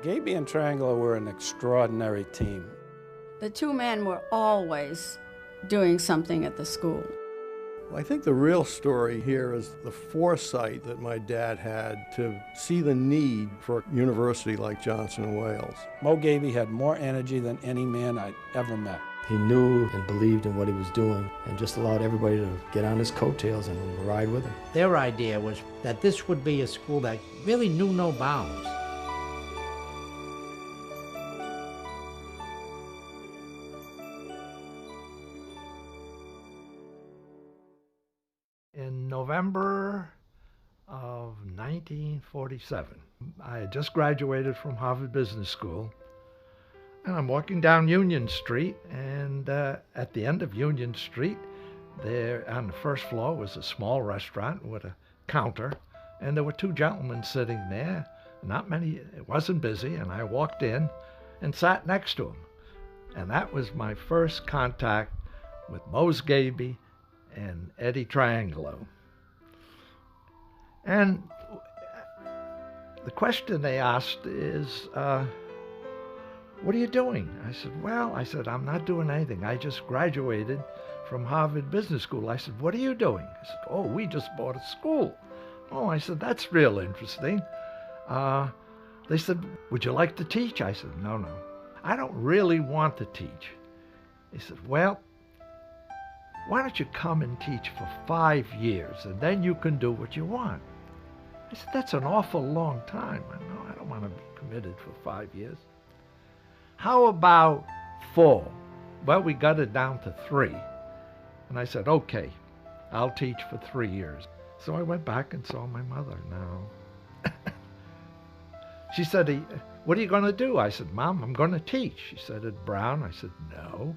Gaby and Triangelo were an extraordinary team. The two men were always doing something at the school. I think the real story here is the foresight that my dad had to see the need for a university like Johnson & Wales. Mo Gaby had more energy than any man I'd ever met. He knew and believed in what he was doing and just allowed everybody to get on his coattails and ride with him. Their idea was that this would be a school that really knew no bounds. In November of 1947, I had just graduated from Harvard Business School, and I'm walking down Union Street, and at the end of Union Street, there on the first floor was a small restaurant with a counter, and there were two gentlemen sitting there. Not many, it wasn't busy, and I walked in and sat next to them. And that was my first contact with Mose Gaby and Eddie Triangelo. And the question they asked is, what are you doing? I said, I'm not doing anything. I just graduated from Harvard Business School. I said, what are you doing? I said, oh, we just bought a school. Oh, I said, that's real interesting. They said, would you like to teach? I said, no. I don't really want to teach. They said, well, why don't you come and teach for 5 years, and then you can do what you want. I said, that's an awful long time. I don't want to be committed for 5 years. How about 4? Well, we got it down to 3. And I said, okay, I'll teach for 3 years. So I went back and saw my mother. No. She said, what are you going to do? I said, Mom, I'm going to teach. She said, at Brown? I said, no.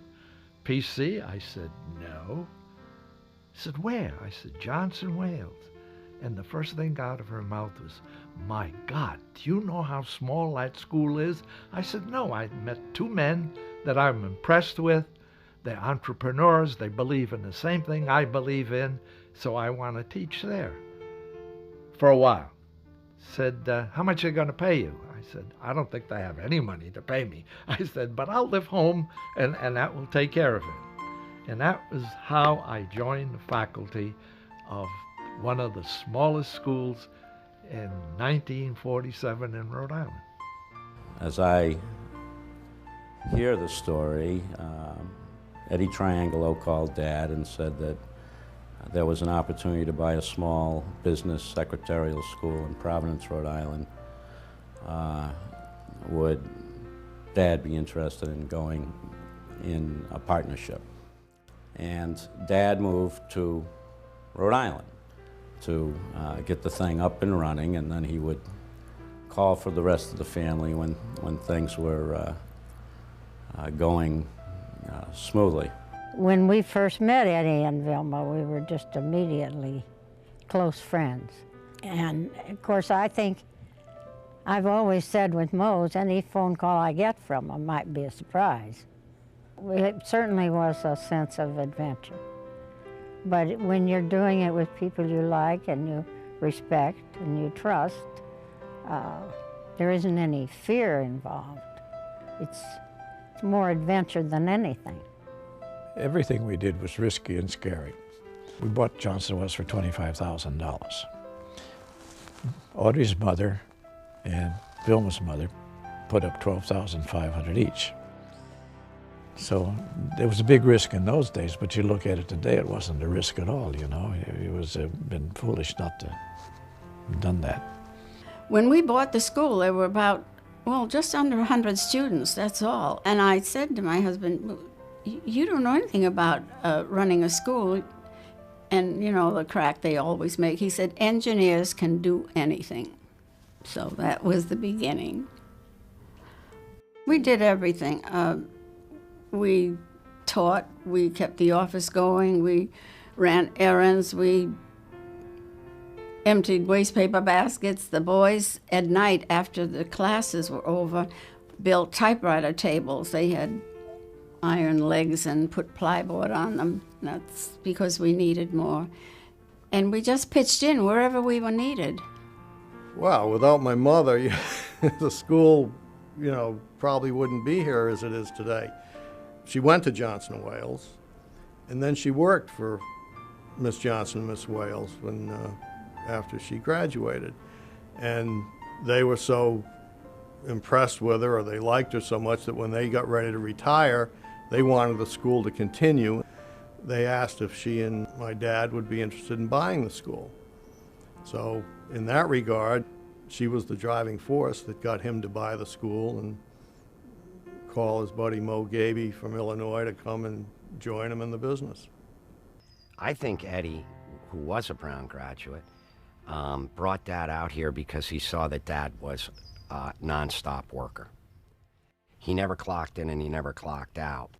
PC? I said, no. She said, where? I said, Johnson Wales. And the first thing out of her mouth was, my God, do you know how small that school is? I said, no, I met 2 men that I'm impressed with. They're entrepreneurs. They believe in the same thing I believe in, so I want to teach there for a while. Said, how much are they going to pay you? I said, I don't think they have any money to pay me. I said, but I'll live home, and that will take care of it. And that was how I joined the faculty of one of the smallest schools in 1947 in Rhode Island. As I hear the story, Eddie Triangelo called Dad and said that there was an opportunity to buy a small business secretarial school in Providence, Rhode Island. Would Dad be interested in going in a partnership? And Dad moved to Rhode Island to get the thing up and running, and then he would call for the rest of the family when things were going smoothly. When we first met Eddie and Vilma, we were just immediately close friends. And of course, I think I've always said with Mose, any phone call I get from him might be a surprise. It certainly was a sense of adventure. But when you're doing it with people you like and you respect and you trust, there isn't any fear involved. It's more adventure than anything. Everything we did was risky and scary. We bought Johnson Wales for $25,000. Audrey's mother and Vilma's mother put up $12,500 each. So there was a big risk in those days, but you look at it today, it wasn't a risk at all, you know. It was been foolish not to have done that. When we bought the school, there were about, just under 100 students, that's all. And I said to my husband, you don't know anything about running a school. And, you know, the crack they always make. He said, engineers can do anything. So that was the beginning. We did everything. We taught, we kept the office going, we ran errands, we emptied waste paper baskets. The boys at night after the classes were over built typewriter tables. They had iron legs and put plywood on them. That's because we needed more. And we just pitched in wherever we were needed. Wow, without my mother, the school probably wouldn't be here as it is today. She went to Johnson & Wales, and then she worked for Miss Johnson and Miss Wales after she graduated. And they were so impressed with her, or they liked her so much, that when they got ready to retire, they wanted the school to continue. They asked if she and my dad would be interested in buying the school. So in that regard, she was the driving force that got him to buy the school and call his buddy Mo Gaby from Illinois to come and join him in the business. I think Eddie, who was a Brown graduate, brought Dad out here because he saw that Dad was a nonstop worker. He never clocked in and he never clocked out.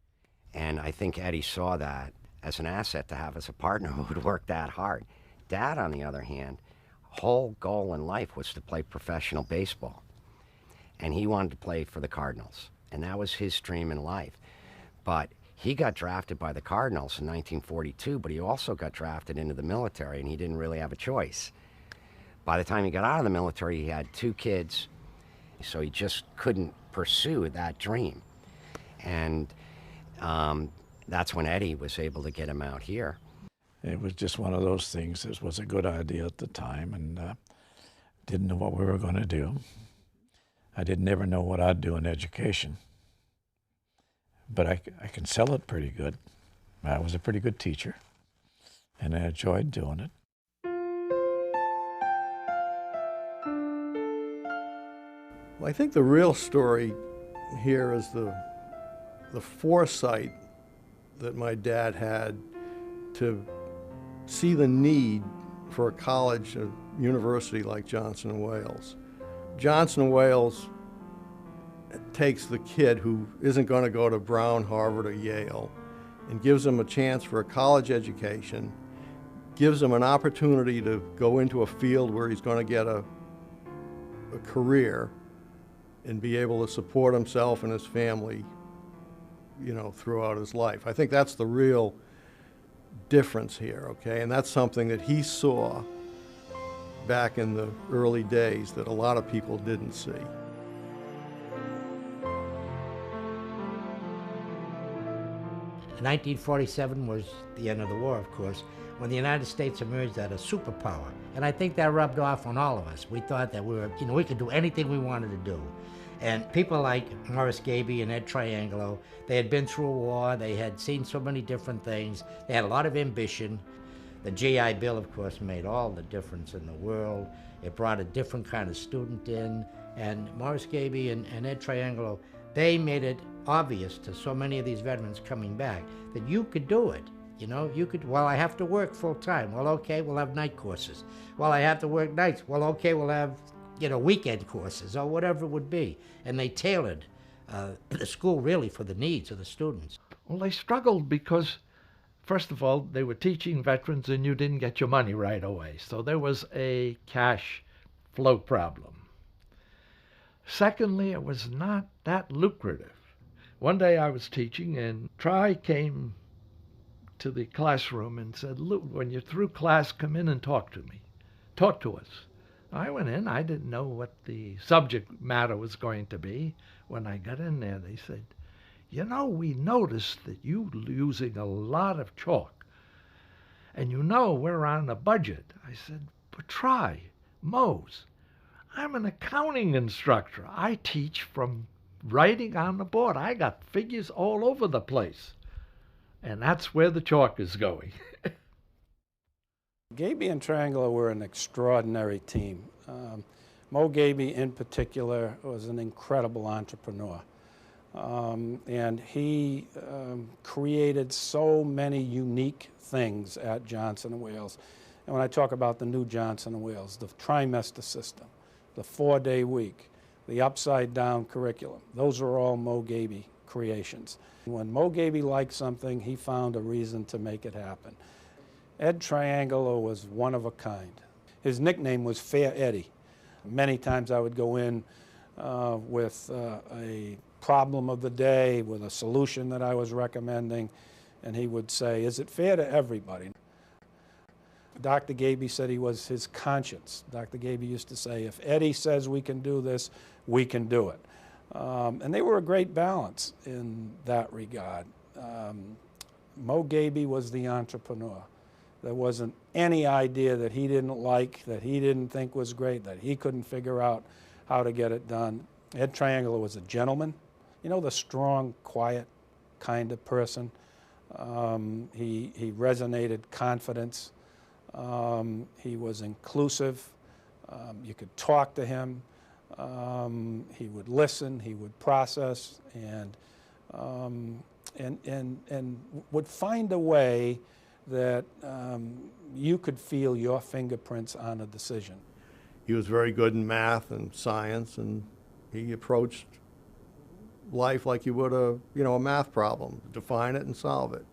And I think Eddie saw that as an asset to have as a partner who would work that hard. Dad, on the other hand, whole goal in life was to play professional baseball. And he wanted to play for the Cardinals. And that was his dream in life. But he got drafted by the Cardinals in 1942, but he also got drafted into the military, and he didn't really have a choice. By the time he got out of the military, he had 2 kids, so he just couldn't pursue that dream. And that's when Eddie was able to get him out here. It was just one of those things. This was a good idea at the time, and didn't know what we were going to do. I didn't ever know what I'd do in education, but I can sell it pretty good. I was a pretty good teacher, and I enjoyed doing it. Well, I think the real story here is the foresight that my dad had to see the need for a college, a university like Johnson & Wales. Johnson & Wales takes the kid who isn't going to go to Brown, Harvard, or Yale and gives him a chance for a college education, gives him an opportunity to go into a field where he's going to get a career and be able to support himself and his family, throughout his life. I think that's the real difference here, okay? And that's something that he saw back in the early days that a lot of people didn't see. In 1947 was the end of the war, of course, when the United States emerged as a superpower. And I think that rubbed off on all of us. We thought that we could do anything we wanted to do. And people like Morris Gaby and Ed Triangelo, they had been through a war, they had seen so many different things, they had a lot of ambition. The GI Bill, of course, made all the difference in the world. It brought a different kind of student in. And Morris Gaby and Ed Triangelo, they made it obvious to so many of these veterans coming back that you could do it. You could, well, I have to work full time. Well, okay, we'll have night courses. Well, I have to work nights. Well, okay, we'll have, weekend courses or whatever it would be. And they tailored the school really for the needs of the students. Well, they struggled because, first of all, they were teaching veterans and you didn't get your money right away. So there was a cash flow problem. Secondly, it was not that lucrative. One day I was teaching and Tri came to the classroom and said, "Luke, when you're through class, come in and talk to me. Talk to us." I went in. I didn't know what the subject matter was going to be. When I got in there, they said, "We noticed that you're using a lot of chalk. And we're on a budget." I said, "But Tri, Mose, I'm an accounting instructor. I teach from writing on the board. I got figures all over the place. And that's where the chalk is going." Gaby and Triangelo were an extraordinary team. Mo Gaby in particular was an incredible entrepreneur. And he created so many unique things at Johnson & Wales. And when I talk about the new Johnson & Wales, the trimester system, the 4-day week, the upside-down curriculum, those are all Mo Gaby creations. When Mo Gaby liked something, he found a reason to make it happen. Ed Triangelo was one of a kind. His nickname was Fair Eddie. Many times I would go in with a problem of the day, with a solution that I was recommending, and he would say, "Is it fair to everybody?" Dr. Gaby said he was his conscience. Dr. Gaby used to say, "If Eddie says we can do this, we can do it." And they were a great balance in that regard. Mo Gaby was the entrepreneur. There wasn't any idea that he didn't like, that he didn't think was great, that he couldn't figure out how to get it done. Ed Triangelo was a gentleman, you know, the strong, quiet kind of person. He resonated confidence. He was inclusive. You could talk to him. He would listen. He would process, and would find a way that you could feel your fingerprints on a decision. He was very good in math and science, and he approached life like you would a math problem. Define it and solve it.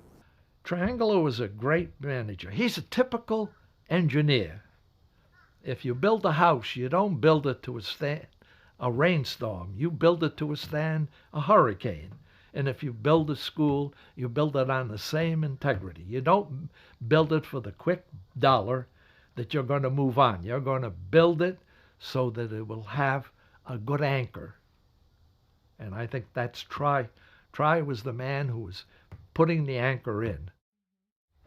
Triangelo was a great manager. He's a typical engineer. If you build a house, you don't build it to withstand a rainstorm. You build it to withstand a hurricane. And if you build a school, you build it on the same integrity. You don't build it for the quick dollar that you're going to move on. You're going to build it so that it will have a good anchor. And I think that's Tri. Tri was the man who was putting the anchor in.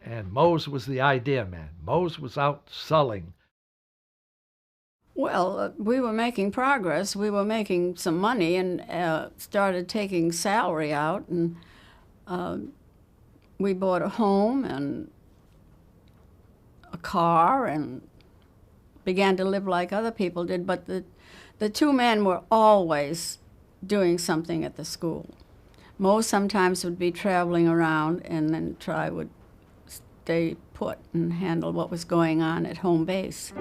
And Mose was the idea man. Mose was out selling. Well, we were making progress. We were making some money and started taking salary out. And we bought a home and a car and began to live like other people did. But the two men were always doing something at the school. Mo sometimes would be traveling around, and then Tri would stay put and handle what was going on at home base.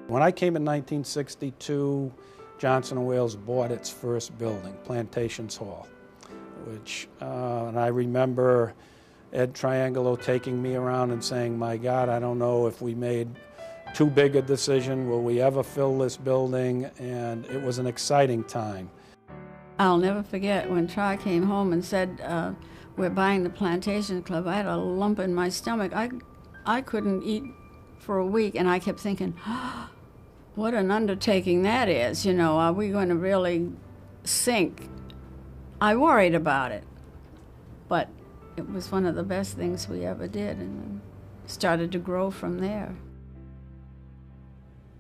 When I came in 1962, Johnson & Wales bought its first building, Plantations Hall, which, and I remember Ed Triangelo taking me around and saying, my God, I don't know if we made too big a decision, will we ever fill this building? And it was an exciting time. I'll never forget when Tri came home and said, we're buying the Plantation Club. I had a lump in my stomach. I couldn't eat for a week, and I kept thinking, oh, what an undertaking that is. You know, are we going to really sink? I worried about it, but it was one of the best things we ever did, and started to grow from there.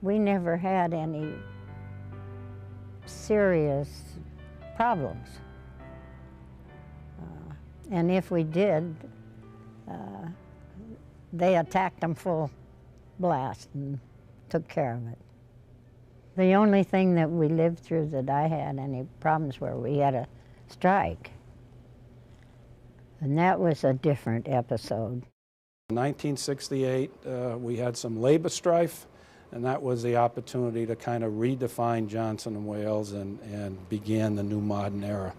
We never had any serious problems. And if we did, they attacked them full blast and took care of it. The only thing that we lived through that I had any problems were we had a strike. And that was a different episode. In 1968, we had some labor strife, and that was the opportunity to kind of redefine Johnson & Wales and began the new modern era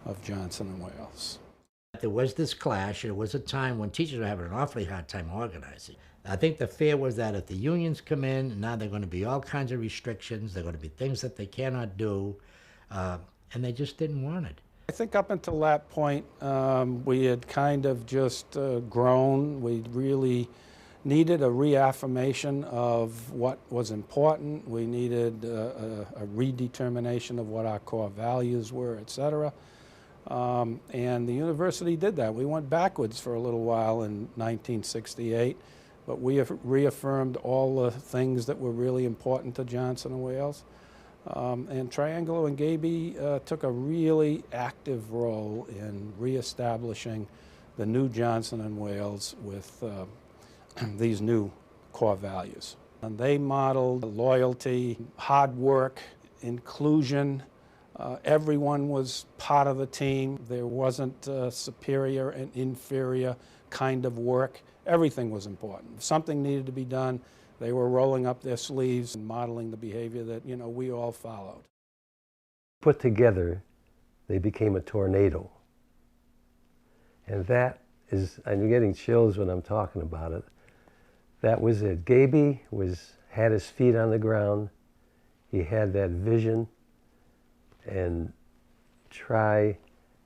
of Johnson & Wales. There was this clash. It was a time when teachers were having an awfully hard time organizing. I think the fear was that if the unions come in, now there are going to be all kinds of restrictions, there are going to be things that they cannot do, and they just didn't want it. I think up until that point, we had kind of just grown. We really needed a reaffirmation of what was important. We needed a redetermination of what our core values were, et cetera. And the university did that. We went backwards for a little while in 1968, but we have reaffirmed all the things that were really important to Johnson & Wales. And Triangelo and Gaby took a really active role in reestablishing the new Johnson & Wales with these new core values. And they modeled loyalty, hard work, inclusion. Everyone was part of the team. There wasn't superior and inferior kind of work. Everything was important. If something needed to be done, they were rolling up their sleeves and modeling the behavior that, you know, we all followed. Put together, they became a tornado. And that is, I'm getting chills when I'm talking about it. That was it. Gaby had his feet on the ground. He had that vision. And Tri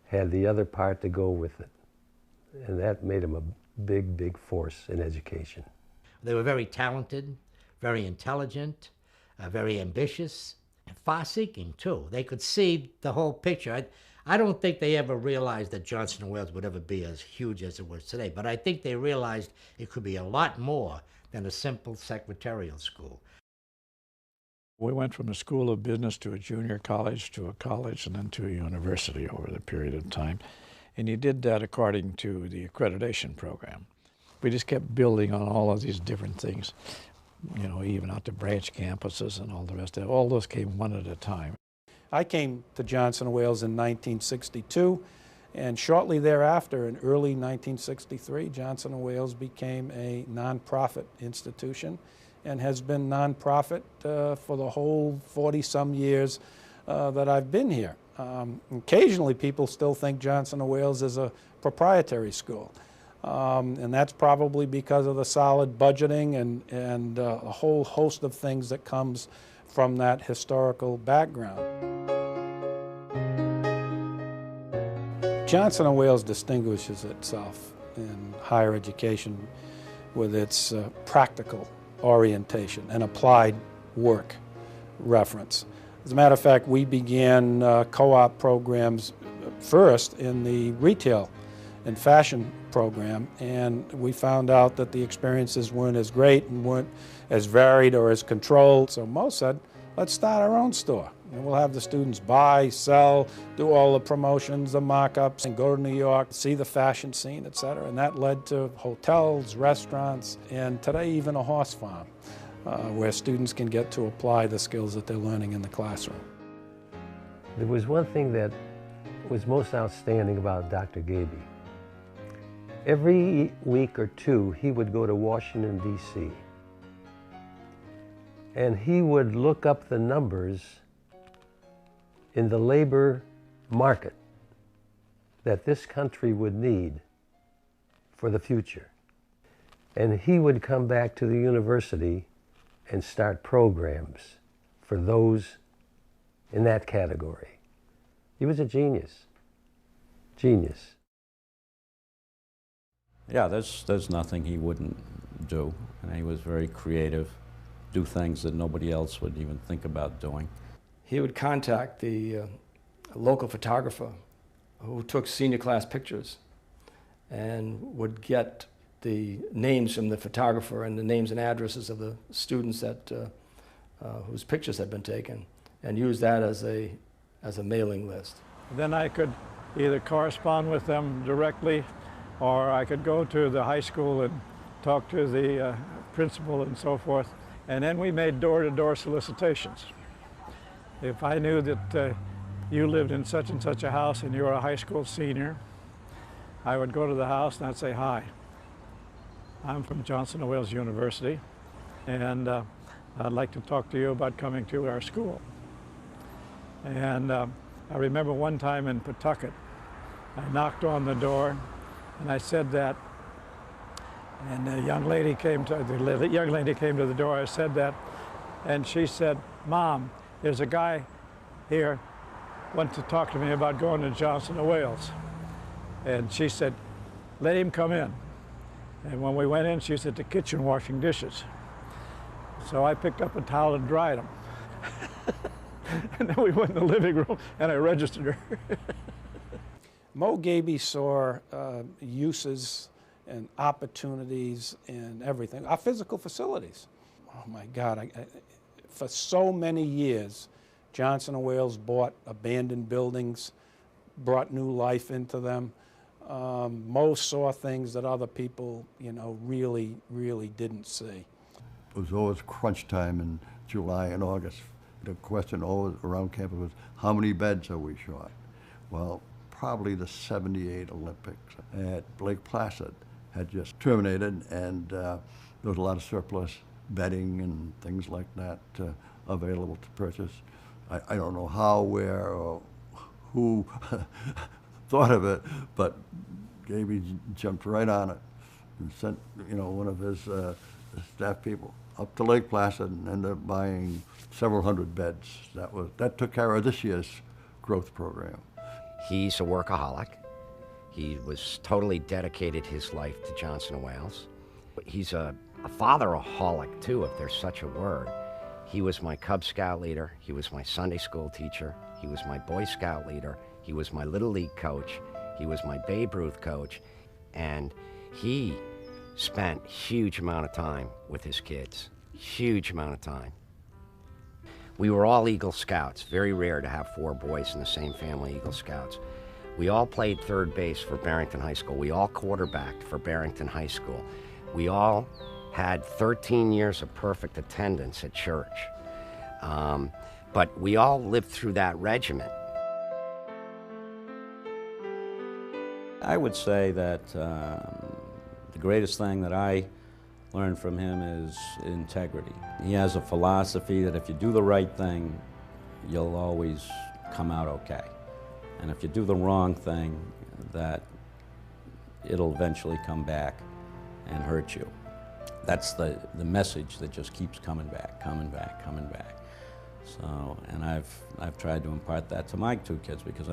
had the other part to go with it. And that made him a big, big force in education. They were very talented, very intelligent. very ambitious, and far-seeking too. They could see the whole picture. I don't think they ever realized that Johnson & Wales would ever be as huge as it was today, but I think they realized it could be a lot more than a simple secretarial school. We went from a school of business to a junior college to a college and then to a university over the period of time. And he did that according to the accreditation program. We just kept building on all of these different things, you know, even out to branch campuses and all the rest of it. All those came one at a time. I came to Johnson & Wales in 1962, and shortly thereafter, in early 1963, Johnson & Wales became a nonprofit institution and has been nonprofit for the whole 40-some years that I've been here. Occasionally, people still think Johnson & Wales is a proprietary school, and that's probably because of the solid budgeting and a whole host of things that comes from that historical background. Johnson & Wales distinguishes itself in higher education with its practical orientation and applied work reference. As a matter of fact, we began co-op programs first in the retail and fashion program, and we found out that the experiences weren't as great and weren't as varied or as controlled. So Mo said, let's start our own store. And we'll have the students buy, sell, do all the promotions, the mock-ups, and go to New York, see the fashion scene, etc. And that led to hotels, restaurants, and today even a horse farm, where students can get to apply the skills that they're learning in the classroom. There was one thing that was most outstanding about Dr. Gaby. Every week or two, he would go to Washington, D.C., and he would look up the numbers in the labor market that this country would need for the future. And he would come back to the university and start programs for those in that category. He was a genius. Genius. Yeah, there's nothing he wouldn't do. And he was very creative, do things that nobody else would even think about doing. He would contact the local photographer who took senior class pictures and would get the names from the photographer and the names and addresses of the students that whose pictures had been taken, and use that as a mailing list. Then I could either correspond with them directly, or I could go to the high school and talk to the principal and so forth. And then we made door-to-door solicitations. If I knew that you lived in such and such a house and you were a high school senior, I would go to the house and I'd say, hi, I'm from Johnson & Wales University, and I'd like to talk to you about coming to our school. And I remember one time in Pawtucket, I knocked on the door and I said that, and the young lady came to the door. I said that, and she said, Mom, there's a guy here wants to talk to me about going to Johnson & Wales. And she said, let him come in. And when we went in, she was at the kitchen washing dishes. So I picked up a towel and dried them. And then we went in the living room and I registered her. Mo Gaby saw uses and opportunities in everything. Our physical facilities. Oh my God, for so many years, Johnson & Wales bought abandoned buildings, brought new life into them. Mo saw things that other people, you know, really didn't see. It was always crunch time in July and August. The question always around campus was, how many beds are we short? Well, probably the '78 Olympics at Lake Placid had just terminated, and there was a lot of surplus bedding and things like that available to purchase. I don't know how, where, or who thought of it, but Gaby jumped right on it and sent, you know, one of his staff people up to Lake Placid and ended up buying several hundred beds. That took care of this year's growth program. He's a workaholic. He was totally dedicated his life to Johnson & Wales. He's a fatheraholic too, if there's such a word. He was my Cub Scout leader. He was my Sunday school teacher. He was my Boy Scout leader. He was my Little League coach. He was my Babe Ruth coach. And he spent huge amount of time with his kids. Huge amount of time. We were all Eagle Scouts. Very rare to have 4 boys in the same family, Eagle Scouts. We all played third base for Barrington High School. We all quarterbacked for Barrington High School. We all had 13 years of perfect attendance at church. But we all lived through that regiment. I would say that the greatest thing that I learned from him is integrity. He has a philosophy that if you do the right thing, you'll always come out okay. And if you do the wrong thing, that it'll eventually come back and hurt you. That's the message that just keeps coming back, coming back, coming back. So, and I've tried to impart that to my 2 kids because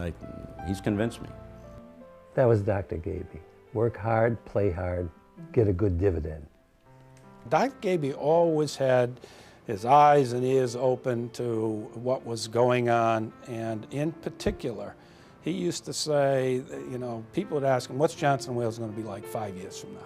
he's convinced me. That was Dr. Gaby. Work hard, play hard, get a good dividend. Dr. Gaby always had his eyes and ears open to what was going on, and in particular, he used to say, you know, people would ask him, what's Johnson & Wales going to be like 5 years from now?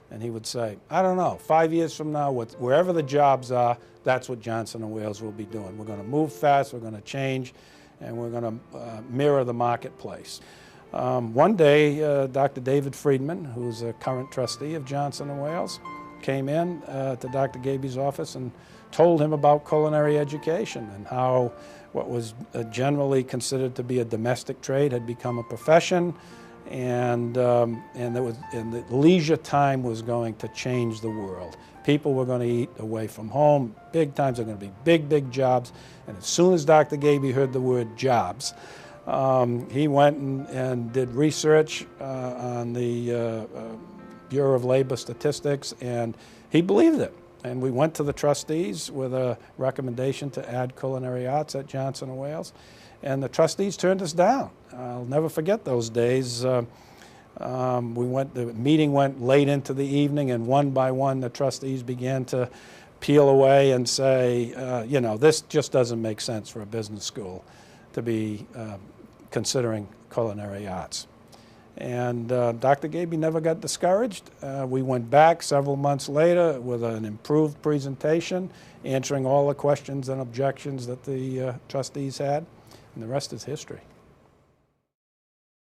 And he would say, I don't know, 5 years from now, wherever the jobs are, that's what Johnson & Wales will be doing. We're going to move fast, we're going to change, and we're going to mirror the marketplace. One day, Dr. David Friedman, who's a current trustee of Johnson & Wales, came in to Dr. Gaby's office and told him about culinary education and how what was generally considered to be a domestic trade had become a profession, and the leisure time was going to change the world. People were going to eat away from home, big times, there were going to be big, big jobs, and as soon as Dr. Gaby heard the word jobs, he went and did research on the Bureau of Labor Statistics, and he believed it. And we went to the trustees with a recommendation to add culinary arts at Johnson & Wales, and the trustees turned us down. I'll never forget those days. The meeting went late into the evening, and one by one the trustees began to peel away and say, you know, this just doesn't make sense for a business school to be considering culinary arts. And Dr. Gaby never got discouraged. We went back several months later with an improved presentation, answering all the questions and objections that the trustees had, and the rest is history.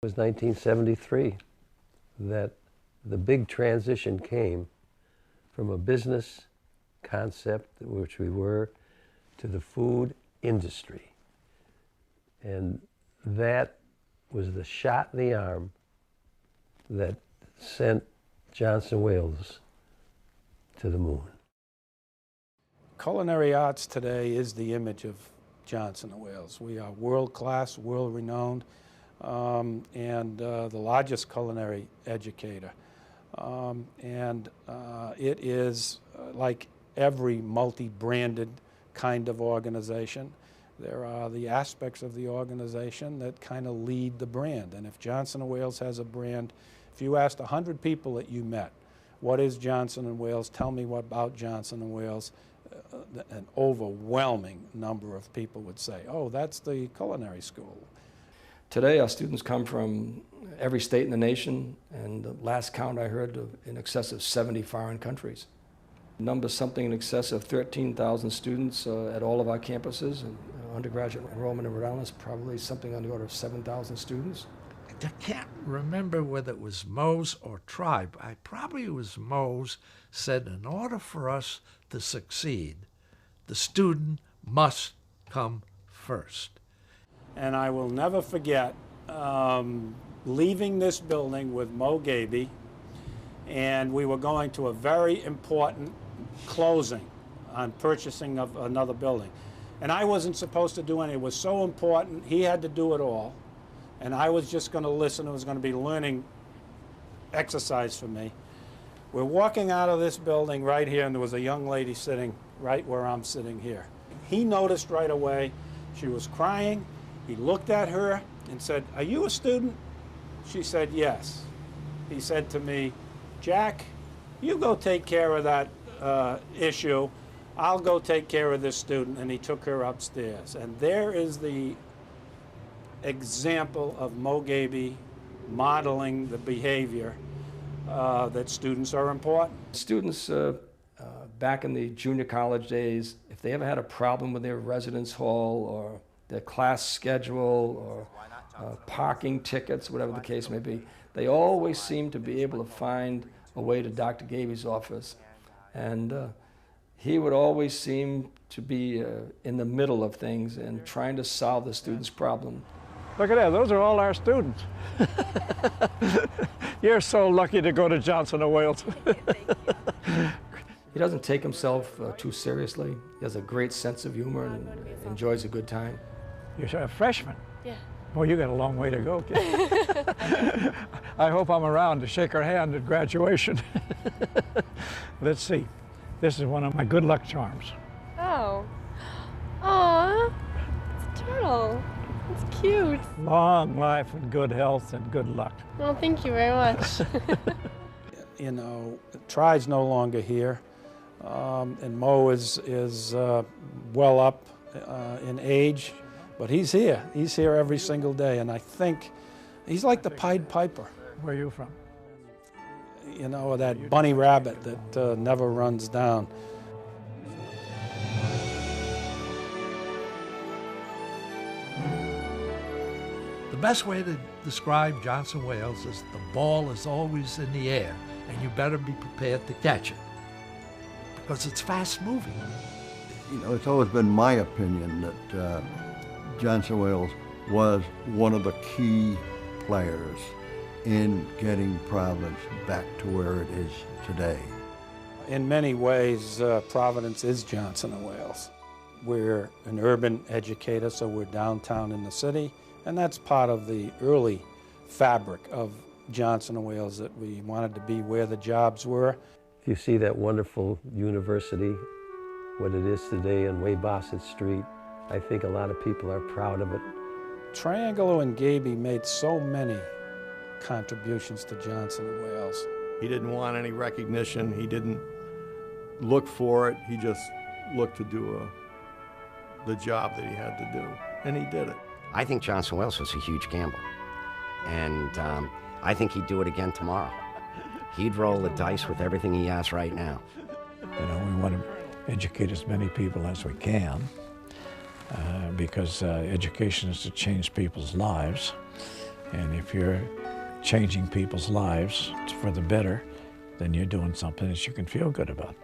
It was 1973 that the big transition came from a business concept, which we were, to the food industry. And that was the shot in the arm that sent Johnson & Wales to the moon. Culinary arts today is the image of Johnson & Wales. We are world-class, world-renowned, and the largest culinary educator. It is like every multi-branded kind of organization. There are the aspects of the organization that kind of lead the brand. And if Johnson & Wales has a brand, if you asked 100 people that you met, what is Johnson & Wales, tell me what about Johnson & Wales, an overwhelming number of people would say, oh, that's the culinary school. Today, our students come from every state in the nation, and the last count I heard of in excess of 70 foreign countries. The number something in excess of 13,000 students at all of our campuses, and undergraduate enrollment in Rhode Island is probably something on the order of 7,000 students. I can't remember whether it was Mose or Tribe. Probably it was Mose said, in order for us to succeed, the student must come first. And I will never forget leaving this building with Mo Gaby, and we were going to a very important closing on purchasing of another building. And I wasn't supposed to do anything. It was so important. He had to do it all. And I was just going to listen. It was going to be learning exercise for me. We're walking out of this building right here, and there was a young lady sitting right where I'm sitting here. He noticed right away. She was crying. He looked at her and said, "Are you a student?" She said, "Yes." He said to me, "Jack, you go take care of that issue. I'll go take care of this student, and he took her upstairs. And there is the example of Mo Gaby modeling the behavior that students are important. Students back in the junior college days, if they ever had a problem with their residence hall or their class schedule or parking tickets, whatever the case may be, they always seemed to be able to find a way to Dr. Gaby's office. And he would always seem to be in the middle of things and trying to solve the student's problem. Look at that, those are all our students. You're so lucky to go to Johnson & Wales. He doesn't take himself too seriously. He has a great sense of humor and enjoys a good time. You're a freshman? Yeah. Well, you got a long way to go, kid. I hope I'm around to shake her hand at graduation. Let's see. This is one of my good luck charms. Oh. Aw. It's a turtle. It's cute. Long life and good health and good luck. Well, thank you very much. You know, Tri's no longer here, and Mo is well up in age, but he's here. He's here every single day, and I think he's like the Pied Piper. Where are you from? You know, that bunny rabbit that never runs down. The best way to describe Johnson Wales is the ball is always in the air, and you better be prepared to catch it, because it's fast moving. You know, it's always been my opinion that Johnson Wales was one of the key players in getting Providence back to where it is today. In many ways, Providence is Johnson & Wales. We're an urban educator, so we're downtown in the city, and that's part of the early fabric of Johnson & Wales, that we wanted to be where the jobs were. You see that wonderful university, what it is today on Weybosset Street. I think a lot of people are proud of it. Triangelo and Gaby made so many contributions to Johnson & Wales. He didn't want any recognition. He didn't look for it. He just looked to do the job that he had to do, and he did it. I think Johnson Wales was a huge gamble, and I think he'd do it again tomorrow. He'd roll the dice with everything he has right now. You know, we want to educate as many people as we can, because education is to change people's lives, and if you're changing people's lives for the better, then you're doing something that you can feel good about.